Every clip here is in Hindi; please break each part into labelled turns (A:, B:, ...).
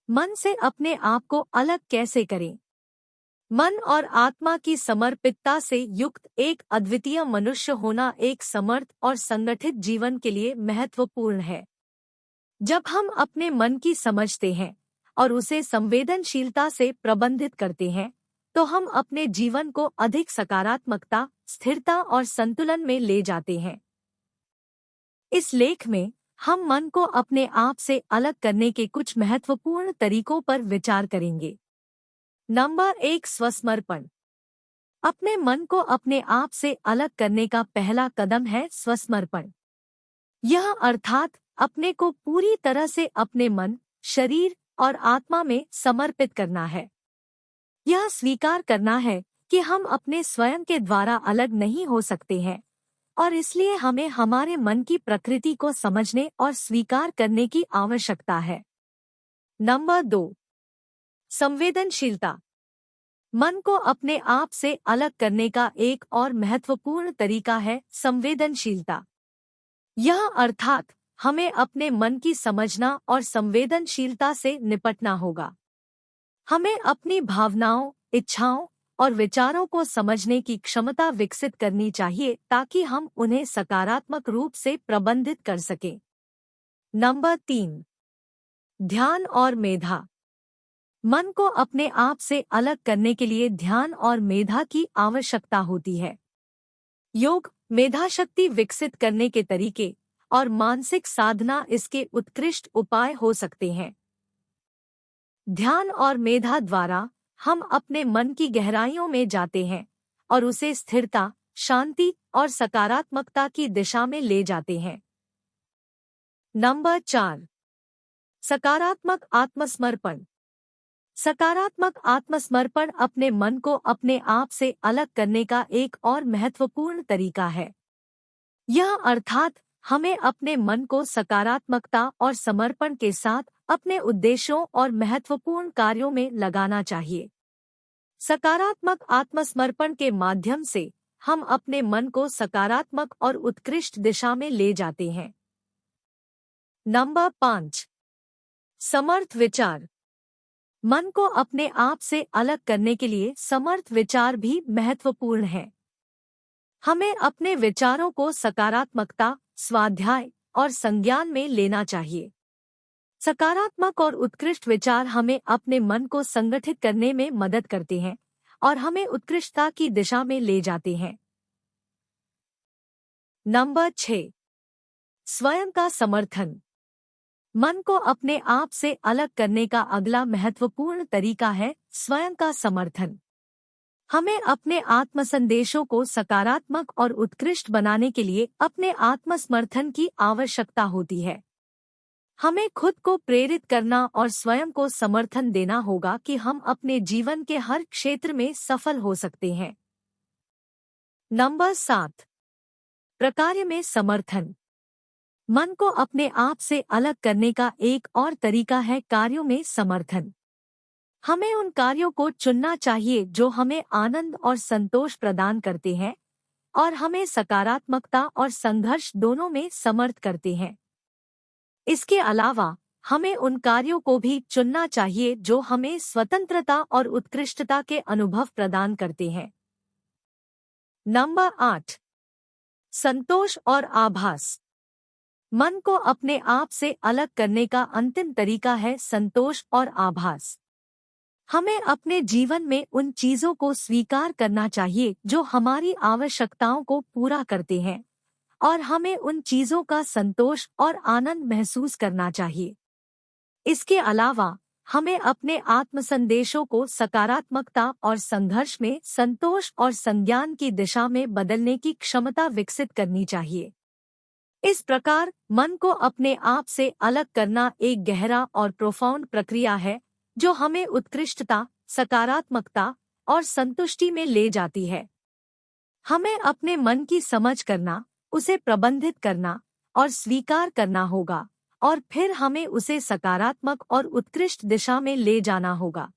A: मन से अपने आप को अलग कैसे करें? मन और आत्मा की समर्पितता से युक्त एक अद्वितीय मनुष्य होना एक समर्थ और संगठित जीवन के लिए महत्वपूर्ण है। जब हम अपने मन की समझते हैं और उसे संवेदनशीलता से प्रबंधित करते हैं, तो हम अपने जीवन को अधिक सकारात्मकता, स्थिरता और संतुलन में ले जाते हैं। इस लेख में हम मन को अपने आप से अलग करने के कुछ महत्वपूर्ण तरीकों पर विचार करेंगे। नंबर 1, स्वसमर्पण। अपने मन को अपने आप से अलग करने का पहला कदम है स्वसमर्पण। यह अर्थात अपने को पूरी तरह से अपने मन, शरीर और आत्मा में समर्पित करना है। यह स्वीकार करना है कि हम अपने स्वयं के द्वारा अलग नहीं हो सकते हैं और इसलिए हमें हमारे मन की प्रकृति को समझने और स्वीकार करने की आवश्यकता है। नंबर 2, संवेदनशीलता। मन को अपने आप से अलग करने का एक और महत्वपूर्ण तरीका है संवेदनशीलता। यह अर्थात हमें अपने मन की समझना और संवेदनशीलता से निपटना होगा। हमें अपनी भावनाओं, इच्छाओं और विचारों को समझने की क्षमता विकसित करनी चाहिए ताकि हम उन्हें सकारात्मक रूप से प्रबंधित कर सकें। नंबर 3, ध्यान और मेधा। मन को अपने आप से अलग करने के लिए ध्यान और मेधा की आवश्यकता होती है। योग, मेधाशक्ति विकसित करने के तरीके और मानसिक साधना इसके उत्कृष्ट उपाय हो सकते हैं। ध्यान और मेधा द्वारा हम अपने मन की गहराइयों में जाते हैं और उसे स्थिरता, शांति और सकारात्मकता की दिशा में ले जाते हैं। नंबर 4, सकारात्मक आत्मसमर्पण। सकारात्मक आत्मसमर्पण अपने मन को अपने आप से अलग करने का एक और महत्वपूर्ण तरीका है। यह अर्थात हमें अपने मन को सकारात्मकता और समर्पण के साथ अपने उद्देश्यों और महत्वपूर्ण कार्यों में लगाना चाहिए। सकारात्मक आत्मसमर्पण के माध्यम से हम अपने मन को सकारात्मक और उत्कृष्ट दिशा में ले जाते हैं। नंबर 5, समर्थ विचार। मन को अपने आप से अलग करने के लिए समर्थ विचार भी महत्वपूर्ण है। हमें अपने विचारों को सकारात्मकता, स्वाध्याय और संज्ञान में लेना चाहिए। सकारात्मक और उत्कृष्ट विचार हमें अपने मन को संगठित करने में मदद करते हैं और हमें उत्कृष्टता की दिशा में ले जाते हैं। नंबर 6, स्वयं का समर्थन। मन को अपने आप से अलग करने का अगला महत्वपूर्ण तरीका है स्वयं का समर्थन। हमें अपने आत्मसंदेशों को सकारात्मक और उत्कृष्ट बनाने के लिए अपने आत्मसमर्थन की आवश्यकता होती है। हमें खुद को प्रेरित करना और स्वयं को समर्थन देना होगा कि हम अपने जीवन के हर क्षेत्र में सफल हो सकते हैं। नंबर 7, प्रकार्य में समर्थन। मन को अपने आप से अलग करने का एक और तरीका है कार्यों में समर्थन। हमें उन कार्यों को चुनना चाहिए जो हमें आनंद और संतोष प्रदान करते हैं और हमें सकारात्मकता और संघर्ष दोनों में समर्थ करते हैं। इसके अलावा हमें उन कार्यों को भी चुनना चाहिए जो हमें स्वतंत्रता और उत्कृष्टता के अनुभव प्रदान करते हैं। नंबर 8, संतोष और आभास। मन को अपने आप से अलग करने का अंतिम तरीका है संतोष और आभास। हमें अपने जीवन में उन चीजों को स्वीकार करना चाहिए जो हमारी आवश्यकताओं को पूरा करते हैं और हमें उन चीजों का संतोष और आनंद महसूस करना चाहिए। इसके अलावा हमें अपने आत्मसंदेशों को सकारात्मकता और संघर्ष में संतोष और संज्ञान की दिशा में बदलने की क्षमता विकसित करनी चाहिए। इस प्रकार मन को अपने आप से अलग करना एक गहरा और प्रोफाउंड प्रक्रिया है जो हमें उत्कृष्टता, सकारात्मकता और संतुष्टि में ले जाती है। हमें अपने मन की समझ करना, उसे प्रबंधित करना और स्वीकार करना होगा और फिर हमें उसे सकारात्मक और उत्कृष्ट दिशा में ले जाना होगा।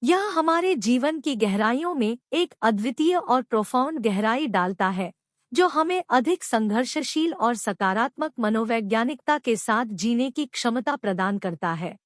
A: यह हमारे जीवन की गहराइयों में एक अद्वितीय और प्रोफाउंड गहराई डालता है जो हमें अधिक संघर्षशील और सकारात्मक मनोवैज्ञानिकता के साथ जीने की क्षमता प्रदान करता है।